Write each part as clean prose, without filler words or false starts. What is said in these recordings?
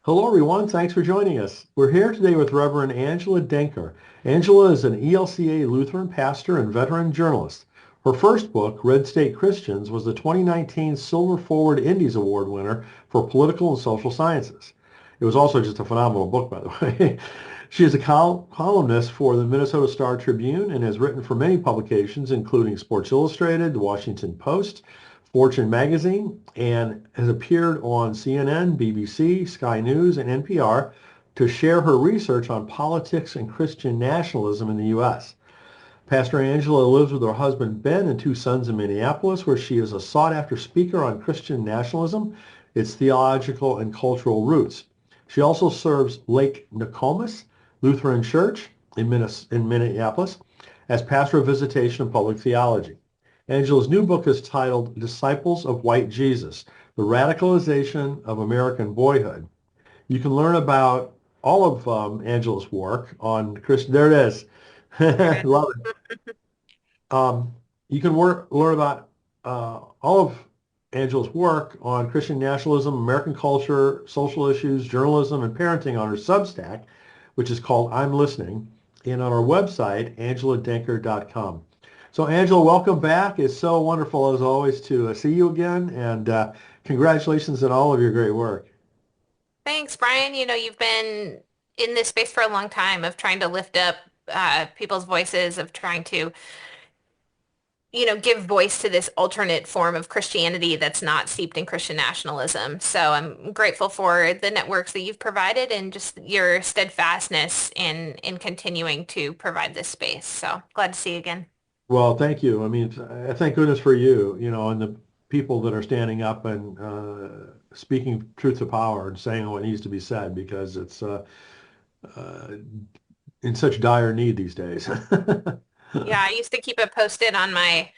Hello, everyone. Thanks for joining us. We're here today with Reverend Angela Denker. Angela is an ELCA Lutheran pastor and veteran journalist. Her first book, Red State Christians, was the 2019 Silver Forward Indies Award winner for political and social sciences. It was also just a phenomenal book, by the way. She is a columnist for the Minnesota Star Tribune and has written for many publications, including Sports Illustrated, The Washington Post, Fortune magazine, and has appeared on CNN, BBC, Sky News, and NPR to share her research on politics and Christian nationalism in the U.S. Pastor Angela lives with her husband Ben and two sons in Minneapolis, where she is a sought-after speaker on Christian nationalism, its theological and cultural roots. She also serves Lake Nokomis Lutheran Church in Minneapolis as pastor of visitation and public theology. Angela's new book is titled Disciples of White Jesus, The Radicalization of American Boyhood. You can learn about all of Angela's work on Christian. There it is. There it Love it. You can learn about all of Angela's work on Christian nationalism, American culture, social issues, journalism, and parenting on her Substack, which is called I'm Listening, and on our website, angeladenker.com. So Angela, welcome back. It's so wonderful as always to see you again, and congratulations on all of your great work. Thanks, Brian. You've been in this space for a long time of trying to lift up people's voices, of trying to, give voice to this alternate form of Christianity that's not steeped in Christian nationalism. So I'm grateful for the networks that you've provided and just your steadfastness in continuing to provide this space. So glad to see you again. Well, thank you. I mean, thank goodness for you, and the people that are standing up and speaking truth to power and saying what needs to be said because it's uh, in such dire need these days. Yeah, I used to keep it posted on my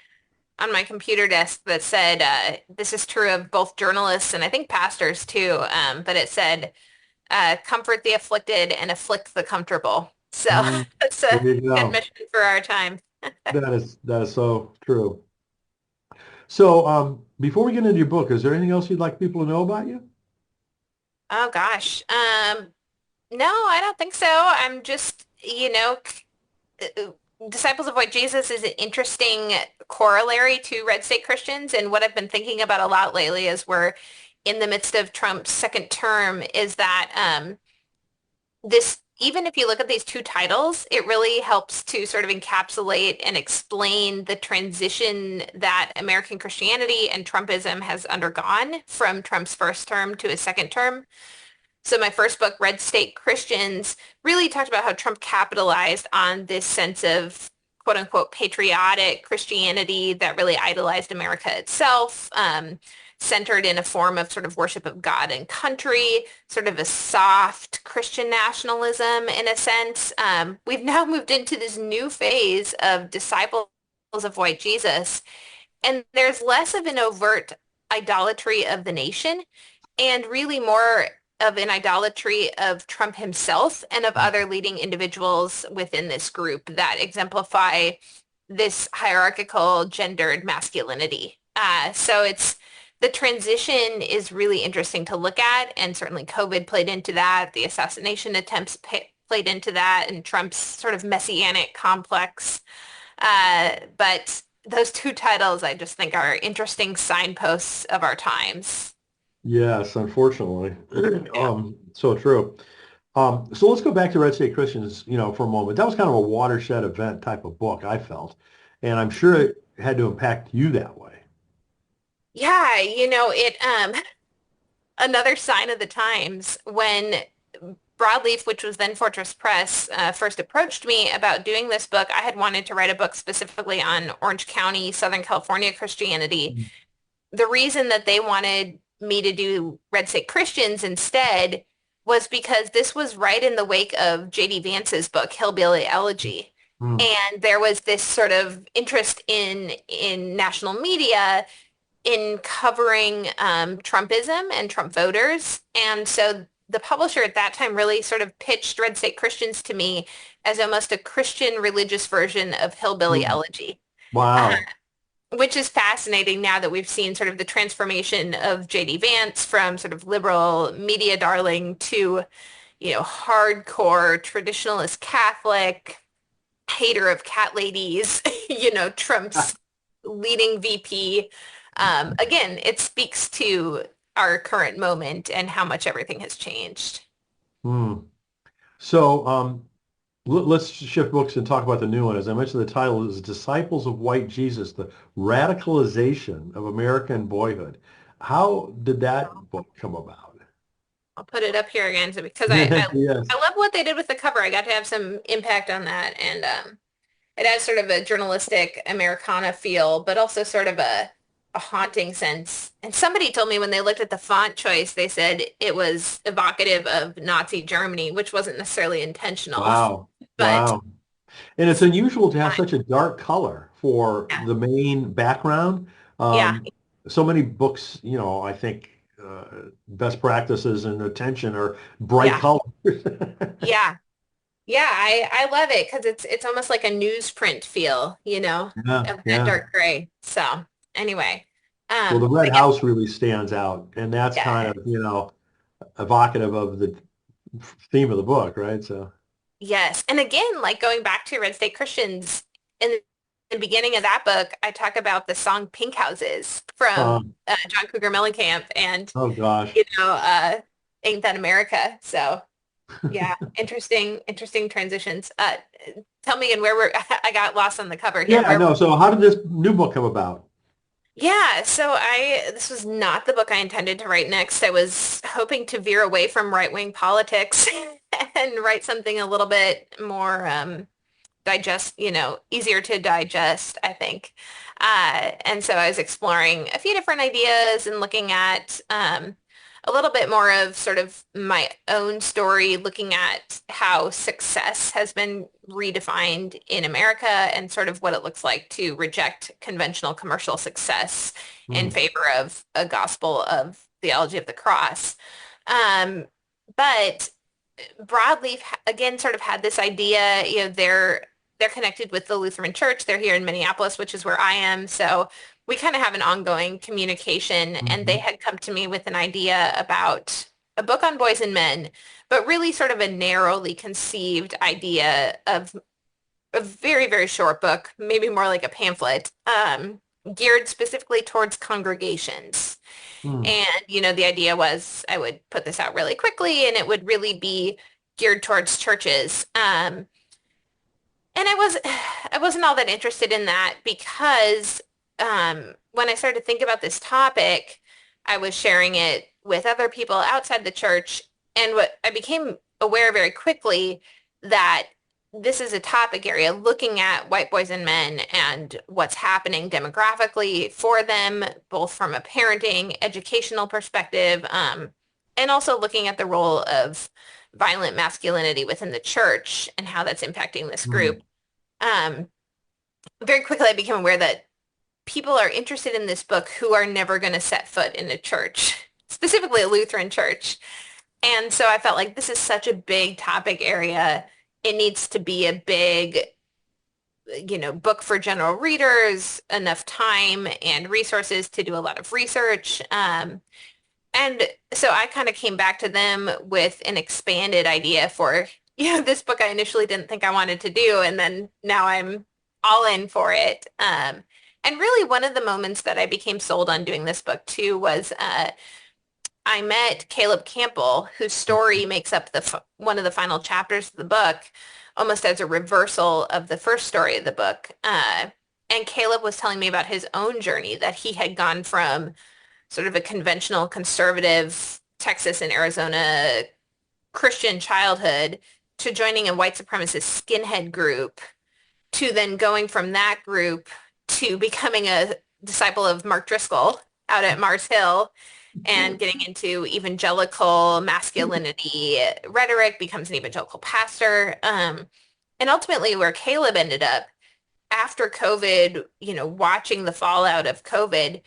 computer desk that said, this is true of both journalists and I think pastors too, but it said, comfort the afflicted and afflict the comfortable. So Mm, that's there a you good go. mission for our time. That is so true. So, before we get into your book, is there anything else you'd like people to know about you? Oh gosh. No, I don't think so. I'm just, Disciples of White Jesus is an interesting corollary to Red State Christians. And what I've been thinking about a lot lately as we're in the midst of Trump's second term is that this, even if you look at these two titles, it really helps to sort of encapsulate and explain the transition that American Christianity and Trumpism has undergone from Trump's first term to his second term. So my first book, Red State Christians, really talked about how Trump capitalized on this sense of quote unquote patriotic Christianity that really idolized America itself, centered in a form of sort of worship of God and country, sort of a soft Christian nationalism in a sense. We've now moved into this new phase of disciples of white Jesus, and there's less of an overt idolatry of the nation and really more of an idolatry of Trump himself and of other leading individuals within this group that exemplify this hierarchical gendered masculinity. So it's the transition is really interesting to look at, and certainly COVID played into that. The assassination attempts played into that, and Trump's sort of messianic complex. But those two titles, I just think, are interesting signposts of our times. Yes, unfortunately. Yeah. So true. So let's go back to Red State Christians, for a moment. That was kind of a watershed event type of book, I felt, and I'm sure it had to impact you that way. Yeah, it another sign of the times when Broadleaf, which was then Fortress Press, first approached me about doing this book. I had wanted to write a book specifically on Orange County, Southern California Christianity. The reason that they wanted me to do Red State Christians instead was because this was right in the wake of J.D. Vance's book, Hillbilly Elegy. Mm. And there was this sort of interest in national media in covering Trumpism and Trump voters. And so the publisher at that time really sort of pitched Red State Christians to me as almost a Christian religious version of Hillbilly Mm. Elegy. Uh, Wow. which is fascinating now that we've seen sort of the transformation of J.D. Vance from sort of liberal media darling to, hardcore traditionalist Catholic, hater of cat ladies, Trump's leading VP. Again, it speaks to our current moment and how much everything has changed. Hmm. So let's shift books and talk about the new one. As I mentioned, the title is Disciples of White Jesus, the Radicalization of American Boyhood. How did that book come about? I'll put it up here again because I Yes. love what they did with the cover. I got to have some impact on that. And it has sort of a journalistic Americana feel, but also sort of a haunting sense. And somebody told me when they looked at the font choice, they said it was evocative of Nazi Germany, which wasn't necessarily intentional, Wow. but Wow. And it's unusual to have such a dark color for yeah, the main background. yeah, Um, so many books, I think best practices and attention are bright yeah, colors. yeah. Yeah, I love it because it's almost like a newsprint feel, Yeah, of that yeah. dark gray. So anyway, Well, the Red but yeah, House really stands out, and that's kind yeah, of, evocative of the theme of the book, right? So, yes. And again, like going back to Red State Christians, in the beginning of that book, I talk about the song Pink Houses from um, John Cougar Mellencamp and, oh gosh. you know, uh, Ain't That America? So yeah, interesting transitions. Tell me again where I got lost on the cover here. Yeah, Where no. So how did this new book come about? Yeah, so this was not the book I intended to write next. I was hoping to veer away from right-wing politics and write something a little bit more easier to digest, I think. And so I was exploring a few different ideas and looking at a little bit more of sort of my own story, looking at how success has been redefined in America and sort of what it looks like to reject conventional commercial success in Hmm. favor of a gospel of theology of the cross. Um, but broadleaf again sort of had this idea, they're connected with the Lutheran Church. They're here in Minneapolis, which is where I am. So we kind of have an ongoing communication, and they Mhm. had come to me with an idea about a book on boys and men, but really sort of a narrowly conceived idea of a very, very short book, maybe more like a pamphlet, geared specifically towards congregations. Hmm. And, the idea was I would put this out really quickly and it would really be geared towards churches. And I wasn't all that interested in that because when I started to think about this topic, I was sharing it with other people outside the church. And what I became aware very quickly that this is a topic area looking at white boys and men and what's happening demographically for them, both from a parenting, educational perspective, and also looking at the role of violent masculinity within the church and how that's impacting this Hmm. group. Um, Very quickly, I became aware that people are interested in this book who are never going to set foot in a church, specifically a Lutheran church. And so I felt like this is such a big topic area. It needs to be a big, book for general readers, enough time and resources to do a lot of research. And so I kind of came back to them with an expanded idea for, this book I initially didn't think I wanted to do, and then now I'm all in for it. And really one of the moments that I became sold on doing this book too was I met Caleb Campbell, whose story makes up one of the final chapters of the book, almost as a reversal of the first story of the book. And Caleb was telling me about his own journey, that he had gone from sort of a conventional conservative Texas and Arizona Christian childhood to joining a white supremacist skinhead group to then going from that group to becoming a disciple of Mark Driscoll out at Mars Hill and getting into evangelical masculinity rhetoric, becomes an evangelical pastor. And ultimately where Caleb ended up after COVID, watching the fallout of COVID,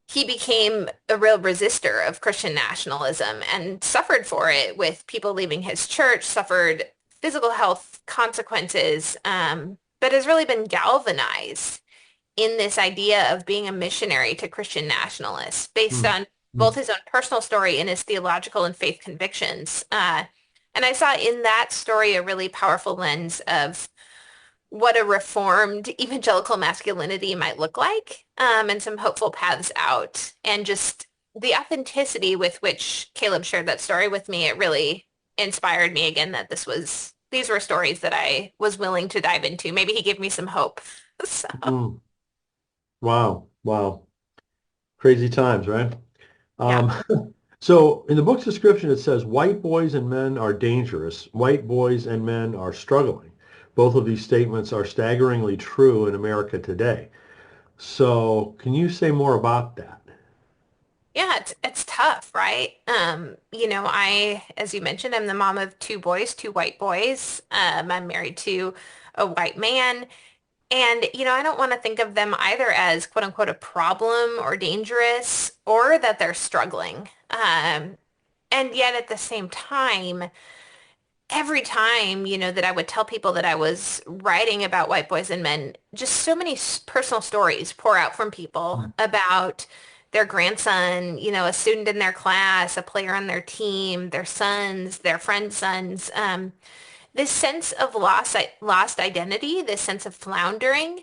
he became a real resistor of Christian nationalism and suffered for it with people leaving his church, suffered physical health consequences, but has really been galvanized in this idea of being a missionary to Christian nationalists based Mm, on both mm, his own personal story and his theological and faith convictions. And I saw in that story a really powerful lens of what a reformed evangelical masculinity might look like, and some hopeful paths out. And just the authenticity with which Caleb shared that story with me, it really inspired me again that these were stories that I was willing to dive into. Maybe he gave me some hope. So, mm. Wow, wow. Crazy times, right? yeah. Um, so in the book's description, it says white boys and men are dangerous. White boys and men are struggling. Both of these statements are staggeringly true in America today. So can you say more about that? Yeah, it's tough, right? As you mentioned, I'm the mom of two boys, two white boys. I'm married to a white man. And, I don't want to think of them either as quote unquote a problem or dangerous or that they're struggling. And yet at the same time, every time, that I would tell people that I was writing about white boys and men, just so many personal stories pour out from people about their grandson, a student in their class, a player on their team, their sons, their friends' sons. This sense of lost identity, this sense of floundering,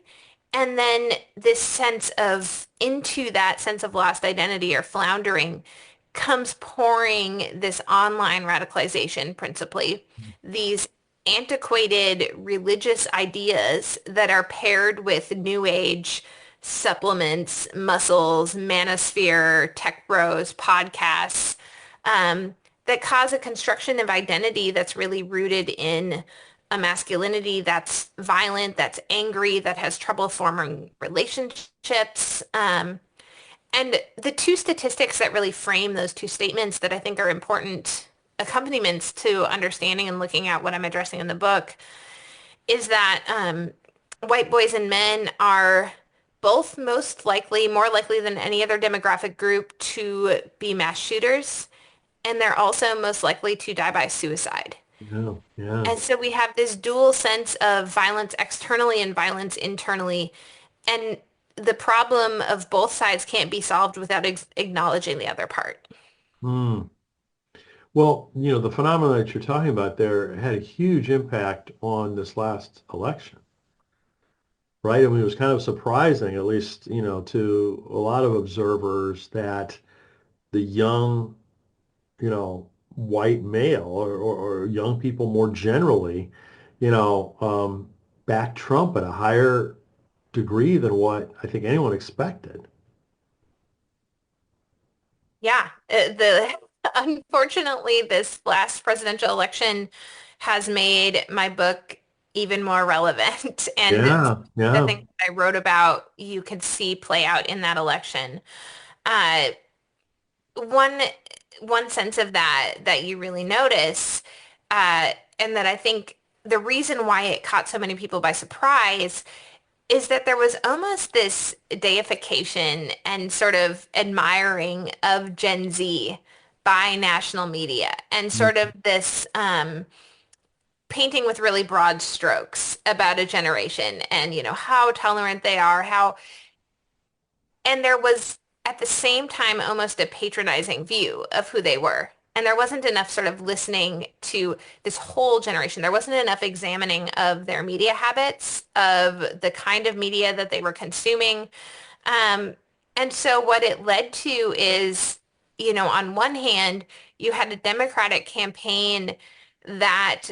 and then this sense of into that sense of lost identity or floundering comes pouring this online radicalization principally, these antiquated religious ideas that are paired with new age supplements, muscles, manosphere, tech bros, podcasts, that cause a construction of identity that's really rooted in a masculinity that's violent, that's angry, that has trouble forming relationships. And the two statistics that really frame those two statements that I think are important accompaniments to understanding and looking at what I'm addressing in the book is that white boys and men are both most likely, more likely than any other demographic group to be mass shooters, and they're also most likely to die by suicide. Yeah, yeah. And so we have this dual sense of violence externally and violence internally. And the problem of both sides can't be solved without acknowledging the other part. Hmm. Well, the phenomenon that you're talking about there had a huge impact on this last election, right? I mean, it was kind of surprising, at least, to a lot of observers that the young, white male or young people more generally, you know, um, backed Trump at a higher degree than what I think anyone expected. Yeah, unfortunately, this last presidential election has made my book even more relevant. And Yeah, the yeah. things that I wrote about, you could see play out in that election. Uh, one one sense of that you really notice, and that I think the reason why it caught so many people by surprise is that there was almost this deification and sort of admiring of Gen Z by national media and sort of this painting with really broad strokes about a generation and, how tolerant they are, and there was at the same time almost a patronizing view of who they were. And there wasn't enough sort of listening to this whole generation. There wasn't enough examining of their media habits, of the kind of media that they were consuming. Um, and so what it led to is, on one hand, you had a Democratic campaign that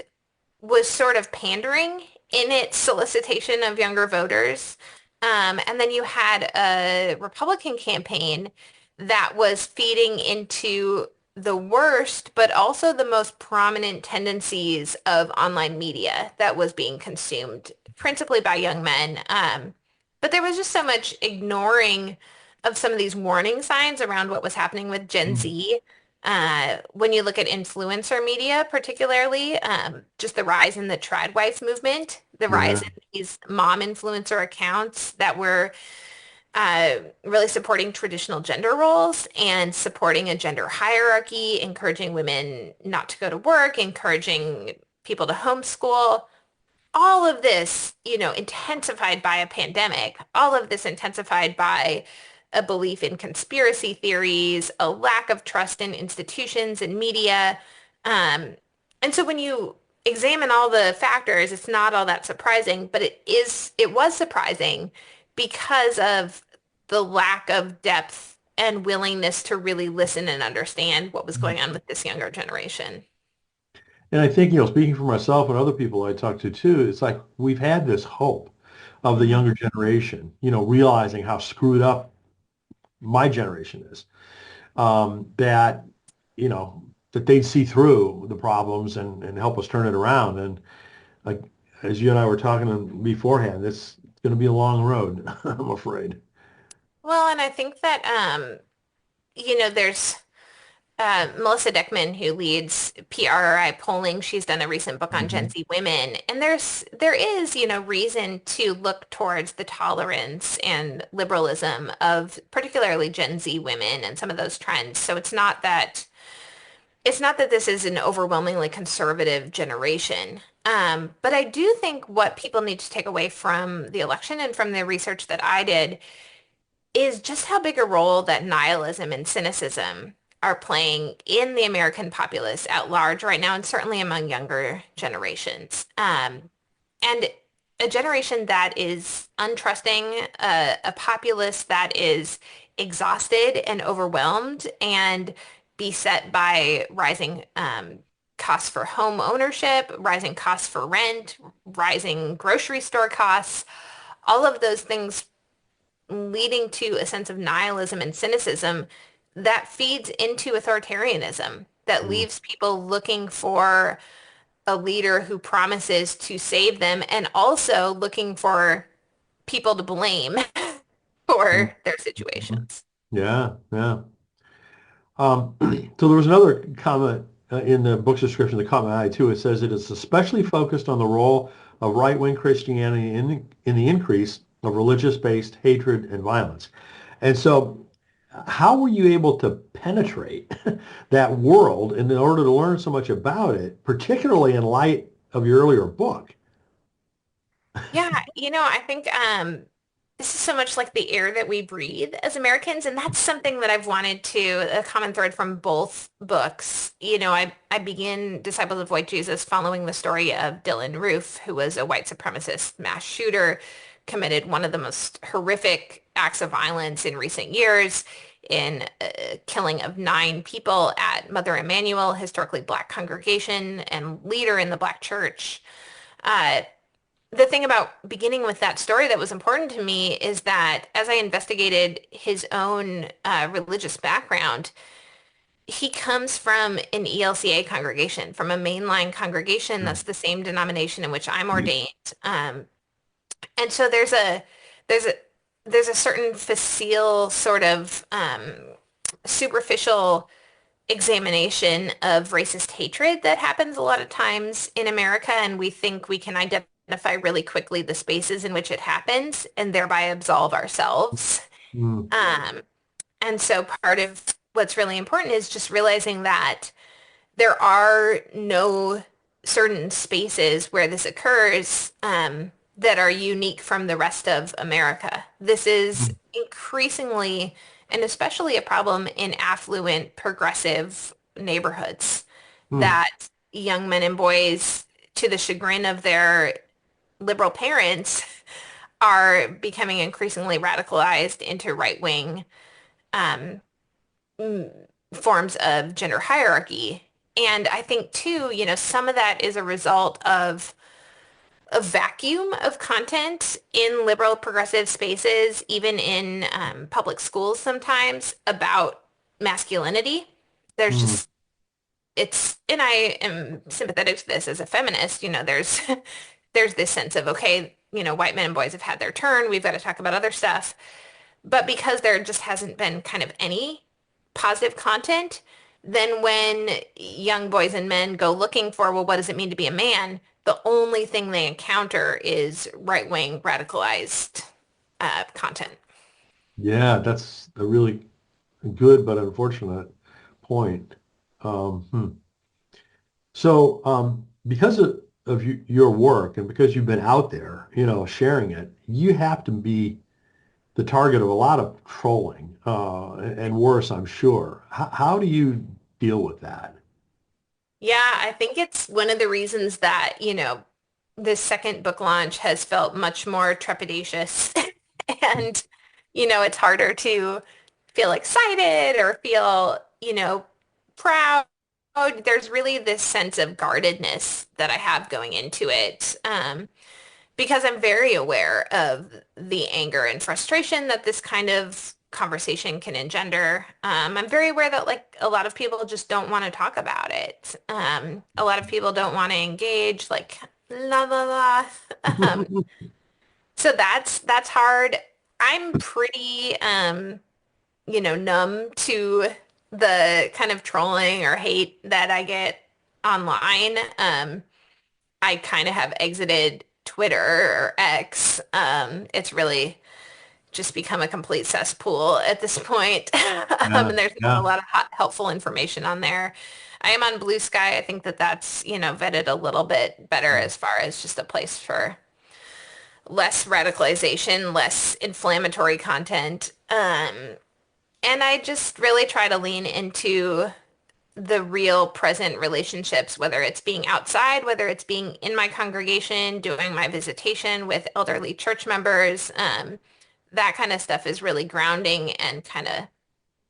was sort of pandering in its solicitation of younger voters. And then you had a Republican campaign that was feeding into the worst, but also the most prominent tendencies of online media that was being consumed, principally by young men. But there was just so much ignoring of some of these warning signs around what was happening with Gen Mhm. Z. When you look at influencer media, particularly, just the rise in the trad wife movement, the rise Yeah. in these mom influencer accounts that were really supporting traditional gender roles and supporting a gender hierarchy, encouraging women not to go to work, encouraging people to homeschool. all of this, intensified by a pandemic, all of this intensified by a belief in conspiracy theories, a lack of trust in institutions and media. Um, and so when you examine all the factors, it's not all that surprising, but it was surprising because of the lack of depth and willingness to really listen and understand what was going on with this younger generation. And I think, speaking for myself and other people I talk to too, it's like we've had this hope of the Mhm. younger generation, realizing how screwed up my generation is, that, you know, that they'd see through the problems and help us turn it around. And like, as you and I were talking beforehand, it's going to be a long road, I'm afraid. Well, and I think that there's Melissa Dickman, who leads PRI polling. She's done a recent book on Gen Mhm. Z women, and there is, reason to look towards the tolerance and liberalism of particularly Gen Z women and some of those trends. So it's not that this is an overwhelmingly conservative generation. But I do think what people need to take away from the election and from the research that I did is just how big a role that nihilism and cynicism are playing in the American populace at large right now, and certainly among younger generations. And a generation that is untrusting, a populace that is exhausted and overwhelmed and beset by rising costs for home ownership, rising costs for rent, rising grocery store costs, all of those things leading to a sense of nihilism and cynicism that feeds into authoritarianism, that Mm. leaves people looking for a leader who promises to save them and also looking for people to blame Mm. for their Mhm. situations. Yeah, yeah. So there was another comment in the book's description, the comment I too. It says it is especially focused on the role of right-wing Christianity in the increase of religious-based hatred and violence. And so, how were you able to penetrate that world in order to learn so much about it, particularly in light of your earlier book? Yeah, I think this is so much like the air that we breathe as Americans, and that's something that I've wanted to, a common thread from both books. I begin Disciples of White Jesus following the story of Dylan Roof, who was a white supremacist mass shooter, committed one of the most horrific acts of violence in recent years in killing of 9 people at Mother Emanuel, historically Black congregation and leader in the Black church. Uh, the thing about beginning with that story that was important to me is that as I investigated his own religious background, he comes from an ELCA congregation, from a mainline congregation. Mm. That's the same denomination in which I'm ordained. And so there's a there's a certain facile sort of superficial examination of racist hatred that happens a lot of times in America, and we think we can identify really quickly the spaces in which it happens and thereby absolve ourselves. Mm. Um, and so part of what's really important is just realizing that there are no certain spaces where this occurs that are unique from the rest of America. This is Mm. increasingly and especially a problem in affluent, progressive neighborhoods Mm. that young men and boys, to the chagrin of their liberal parents, are becoming increasingly radicalized into right-wing um, mm, forms of gender hierarchy. And I think too, some of that is a result of a vacuum of content in liberal progressive spaces, even in public schools sometimes, about masculinity. There's Mm. just, and I am sympathetic to this as a feminist, there's this sense of, okay, white men and boys have had their turn. We've got to talk about other stuff. But because there just hasn't been kind of any positive content, then when young boys and men go looking for, well, what does it mean to be a man? The only thing they encounter is right-wing radicalized content. Yeah, that's a really good but unfortunate point. Hmm. So, because of your work, and because you've been out there, sharing it, you have to be the target of a lot of trolling, and worse, I'm sure. How do you deal with that? Yeah, I think it's one of the reasons that, this second book launch has felt much more trepidatious. And, it's harder to feel excited or feel, proud. There's really this sense of guardedness that I have going into it. Because I'm very aware of the anger and frustration that this kind of conversation can engender. I'm very aware that like a lot of people just don't want to talk about it. A lot of people don't want to engage, like la la la. Um, so that's hard. I'm pretty numb to the kind of trolling or hate that I get online. I kind of have exited Twitter or X. It's really just become a complete cesspool at this point. Yeah, And there's not a yeah. lot of helpful information on there. I am on Blue Sky. I think that that's, vetted a little bit better as far as just a place for less radicalization, less inflammatory content. And I just really try to lean into the real present relationships, whether it's being outside, whether it's being in my congregation, doing my visitation with elderly church members. That kind of stuff is really grounding and kind of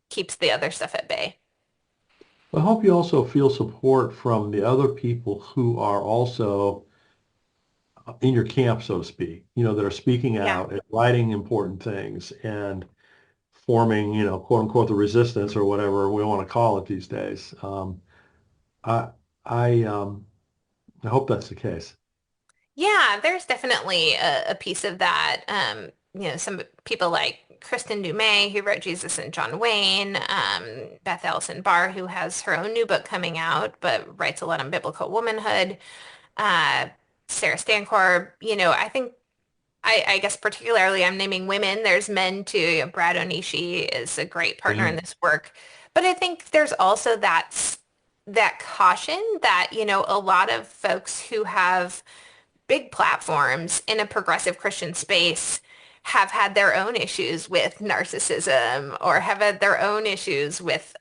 keeps the other stuff at bay. I hope you also feel support from the other people who are also in your camp, so to speak, that are speaking Yeah. out and writing important things and forming, quote unquote, the resistance or whatever we want to call it these days. I, I I hope that's the case. Yeah, there's definitely a piece of that. Some people like Kristen Dumais, who wrote Jesus and John Wayne, Beth Allison Barr, who has her own new book coming out, but writes a lot on biblical womanhood. uh, Sarah Stancorb, I think I guess particularly I'm naming women. There's men too. Brad Onishi is a great partner Yeah. in this work. But I think there's also that caution that, a lot of folks who have big platforms in a progressive Christian space have had their own issues with narcissism or have had their own issues with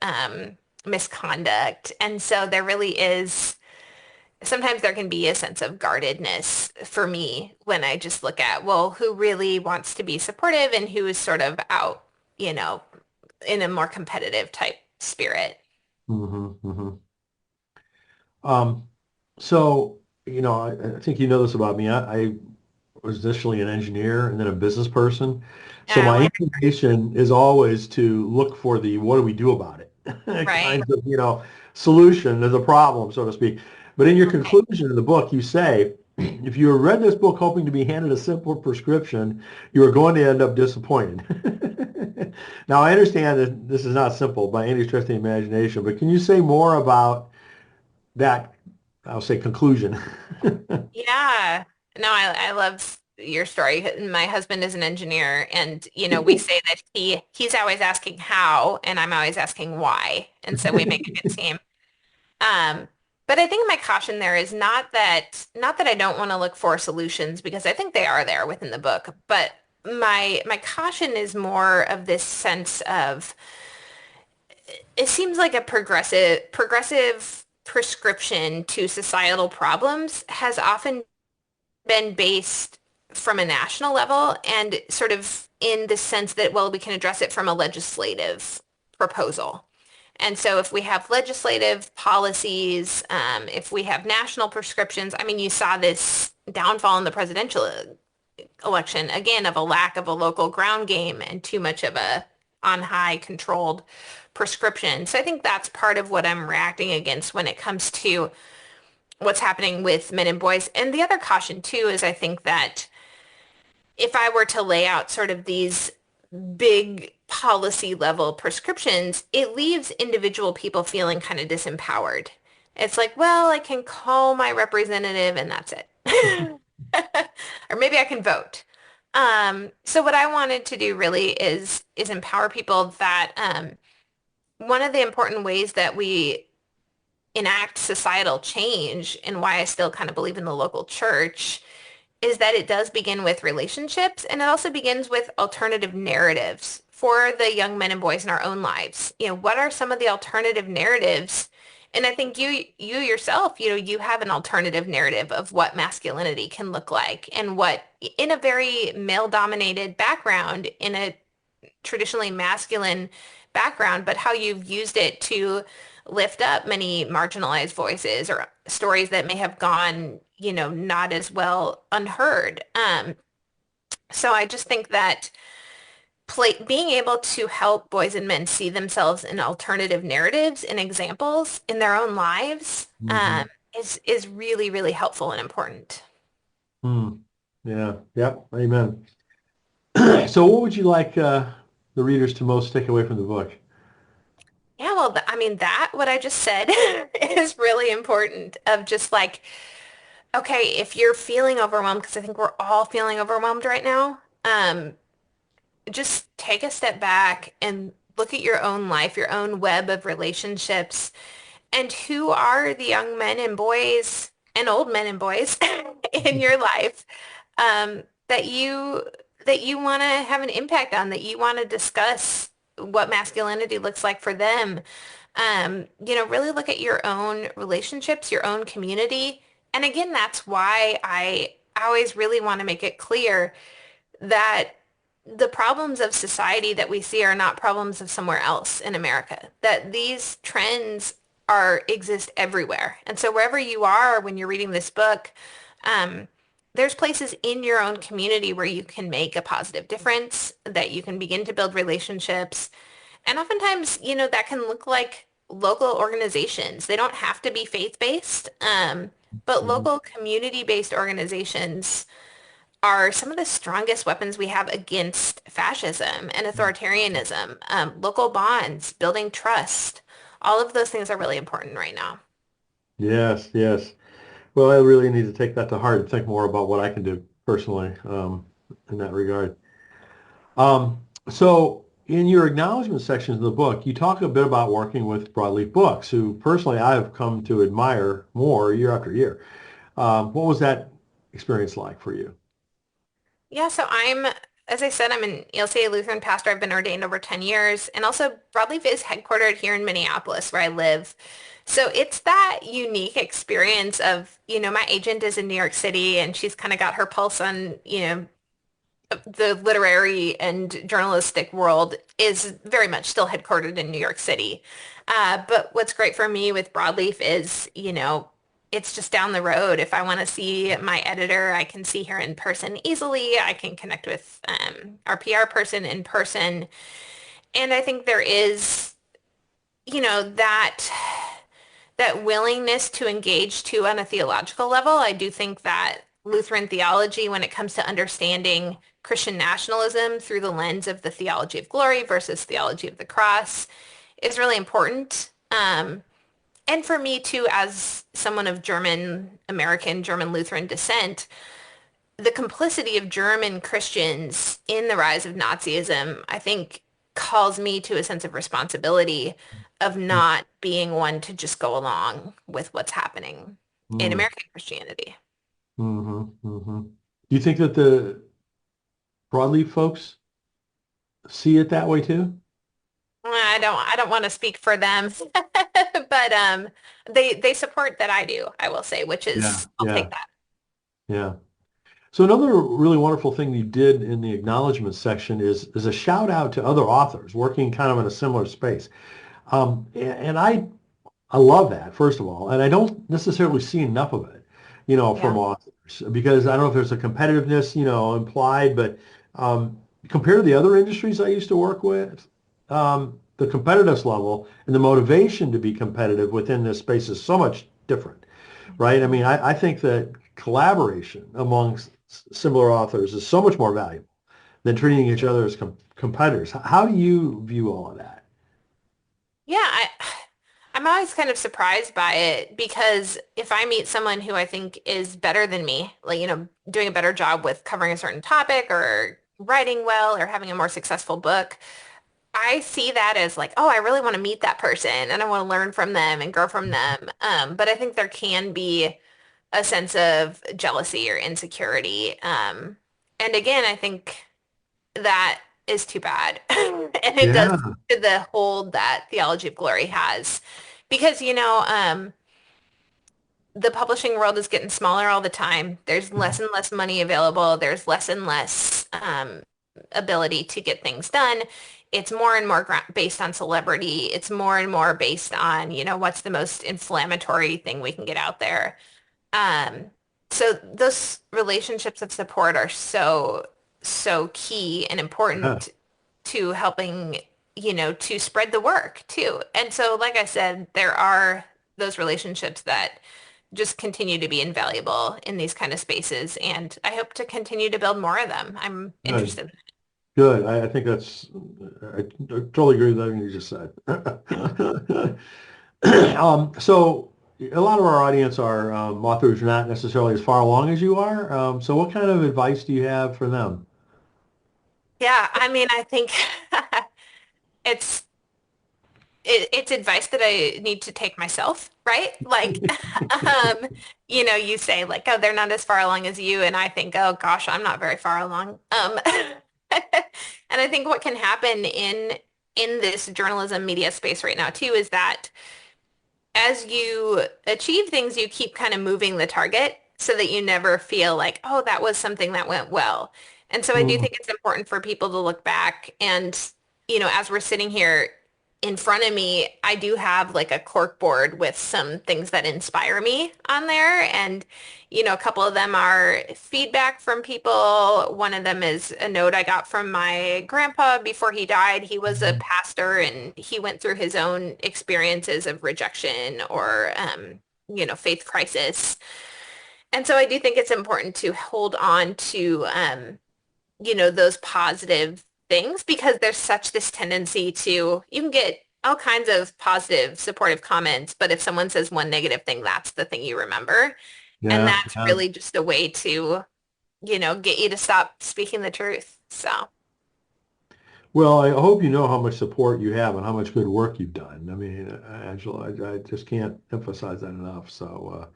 misconduct. And so there really is sometimes there can be a sense of guardedness for me when I just look at, well, who really wants to be supportive and who is sort of out, you know, in a more competitive type spirit. Hmm. Hmm. Um, so, I think you know this about me. I was initially an engineer and then a business person. So my Wonder, inclination is always to look for the what do we do about it right? kind of, solution to the problem, so to speak. But in your Right. conclusion in the book, you say, if you have read this book hoping to be handed a simple prescription, you are going to end up disappointed. Now, I understand that this is not simple by any stretch of the imagination, but can you say more about that, I'll say, conclusion? Yeah. No, I love your story. My husband is an engineer and, we say that he's always asking how and I'm always asking why. And so we make a good team. Um, but I think my caution there is not that I don't want to look for solutions because I think they are there within the book, but my caution is more of this sense of it seems like a progressive prescription to societal problems has often been based from a national level and sort of in the sense that, well, we can address it from a legislative proposal. And so if we have legislative policies, if we have national prescriptions, I mean, you saw this downfall in the presidential election, again, of a lack of a local ground game and too much of a on high controlled prescription. So I think that's part of what I'm reacting against when it comes to what's happening with men and boys. And the other caution too is I think that if I were to lay out sort of these big policy level prescriptions, it leaves individual people feeling kind of disempowered. It's like, well, I can call my representative and that's it. Or maybe I can vote. So what I wanted to do really is empower people that one of the important ways that we enact societal change and why I still kind of believe in the local church is that it does begin with relationships and it also begins with alternative narratives for the young men and boys in our own lives. What are some of the alternative narratives? And I think you yourself, you have an alternative narrative of what masculinity can look like and what in a very male-dominated background, in a traditionally masculine background, but how you've used it to lift up many marginalized voices or stories that may have gone, not as well unheard. So I just think that being able to help boys and men see themselves in alternative narratives and examples in their own lives Hmm. is really, really helpful and important. Hmm. Yeah. Yep. Amen. So what would you like the readers to most take away from the book? Yeah, well, I mean, what I just said is really important of just like, okay, if you're feeling overwhelmed, because I think we're all feeling overwhelmed right now, just take a step back and look at your own life, your own web of relationships, and who are the young men and boys and old men and boys in your life um, that you that you want to have an impact on, that you want to discuss what masculinity looks like for them. Really look at your own relationships, your own community. And again, that's why I always really want to make it clear that the problems of society that we see are not problems of somewhere else in America, that these trends exist everywhere. And so wherever you are when you're reading this book, um, there's places in your own community where you can make a positive difference, that you can begin to build relationships. And oftentimes, that can look like local organizations. They don't have to be faith-based, but Mhm. local community-based organizations are some of the strongest weapons we have against fascism and authoritarianism. Local bonds, building trust, all of those things are really important right now. Yes, yes. Well, I really need to take that to heart and think more about what I can do personally in that regard. So in your acknowledgement sections of the book, you talk a bit about working with Broadleaf Books, who personally I've come to admire more year after year. What was that experience like for you? Yeah, so as I said, I'm an ELCA Lutheran pastor. I've been ordained over 10 years. And also Broadleaf is headquartered here in Minneapolis where I live. So it's that unique experience of, my agent is in New York City and she's kind of got her pulse on, the literary and journalistic world is very much still headquartered in New York City. But what's great for me with Broadleaf is, it's just down the road. If I want to see my editor, I can see her in person easily. I can connect with our PR person in person. And I think there is, that willingness to engage too on a theological level. I do think that Lutheran theology, when it comes to understanding Christian nationalism through the lens of the theology of glory versus theology of the cross, is really important. And for me too, as someone of German American, German Lutheran descent, the complicity of German Christians in the rise of Nazism, I think, calls me to a sense of responsibility of not being one to just go along with what's happening in Mm-hmm. American Christianity. Mm-hmm. Do you think that the Broadleaf folks see it that way too? I don't want to speak for them, but they support that I do, I will say, which Yeah, is I'll yeah, take that. yeah. So another really wonderful thing you did in the acknowledgement section is a shout out to other authors working kind of in a similar space. And I love that, first of all, and I don't necessarily see enough of it, from Yeah. authors because I don't know if there's a competitiveness, implied, but compared to the other industries I used to work with, the competitiveness level and the motivation to be competitive within this space is so much different, right? I mean, I think that collaboration amongst similar authors is so much more valuable than treating each other as competitors. How do you view all of that? Yeah, I'm always kind of surprised by it because if I meet someone who I think is better than me, like, doing a better job with covering a certain topic or writing well or having a more successful book, I see that as like, oh, I really want to meet that person and I want to learn from them and grow from them. But I think there can be a sense of jealousy or insecurity. And again, I think that is too bad. And it does Yeah. to the hold that Theology of Glory has. Because, the publishing world is getting smaller all the time. There's less and less money available. There's less and less ability to get things done. It's more and more based on celebrity. It's more and more based on, what's the most inflammatory thing we can get out there. Um, so those relationships of support are so, so key and Yeah. important to helping, to spread the work too. And so, like I said, there are those relationships that just continue to be invaluable in these kind of spaces. And I hope to continue to build more of them. I'm Good. interested. Good. I think I totally agree with everything you just said. So a lot of our audience are authors not necessarily as far along as you are. So what kind of advice do you have for them? Yeah, I mean, I think it's it's advice that I need to take myself, right? Like, you say like, oh, they're not as far along as you, and I think, oh gosh, I'm not very far along. And I think what can happen in this journalism media space right now too is that as you achieve things, you keep kind of moving the target so that you never feel like, oh, that was something that went well. And so I do Mm, think it's important for people to look back and, as we're sitting here in front of me, I do have like a cork board with some things that inspire me on there. And, a couple of them are feedback from people. One of them is a note I got from my grandpa before he died. He was a pastor and he went through his own experiences of rejection or, faith crisis. And so I do think it's important to hold on to, those positive things because there's such this tendency to, you can get all kinds of positive, supportive comments, but if someone says one negative thing, that's the thing you remember. And yeah, that's yeah. really just a way to, get you to stop speaking the truth. So, Well, I hope you know how much support you have and how much good work you've done. I mean, Angela, I just can't emphasize that enough. So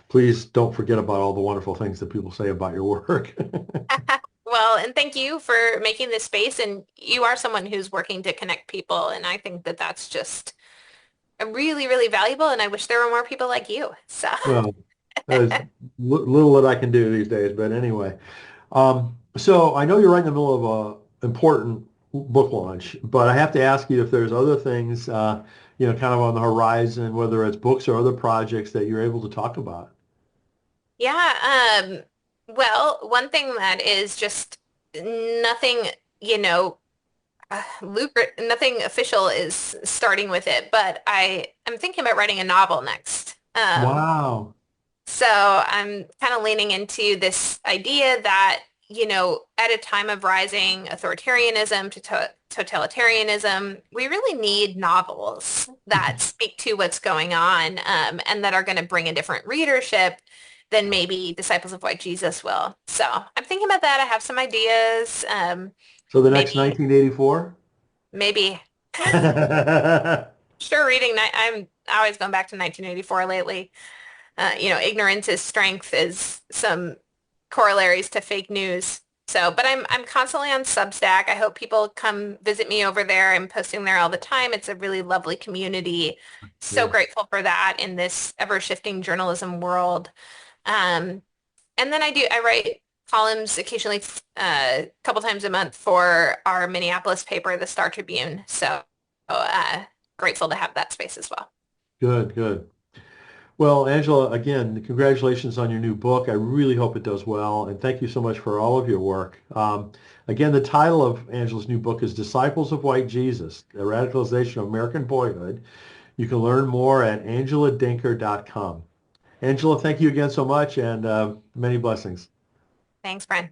please don't forget about all the wonderful things that people say about your work. well, and thank you for making this space. And you are someone who's working to connect people. And I think that that's just really, really valuable. And I wish there were more people like you. So, Well, there's little that I can do these days, but anyway. So I know you're right in the middle of a important book launch, but I have to ask you if there's other things, kind of on the horizon, whether it's books or other projects that you're able to talk about. yeah. Well, one thing that is just nothing, nothing official is starting with it, but I'm thinking about writing a novel next. Wow. So I'm kind of leaning into this idea that, at a time of rising authoritarianism to totalitarianism, we really need novels that speak to what's going on, and that are going to bring a different readership than maybe Disciples of White Jesus will. So I'm thinking about that. I have some ideas. So the next Maybe, 1984? maybe. Sure, I'm always going back to 1984 lately. Ignorance is strength is some corollaries to fake news. So, but I'm constantly on Substack. I hope people come visit me over there. I'm posting there all the time. It's a really lovely community. So Yeah. grateful for that in this ever-shifting journalism world. Um, and then I write columns occasionally, a couple times a month for our Minneapolis paper, the Star Tribune. So, grateful to have that space as well. Good, good. Well, Angela, again, congratulations on your new book. I really hope it does well, and thank you so much for all of your work. Again, the title of Angela's new book is Disciples of White Jesus, The Radicalization of American Boyhood. You can learn more at angeladenker.com. Angela, thank you again so much, and many blessings. Thanks, Brian.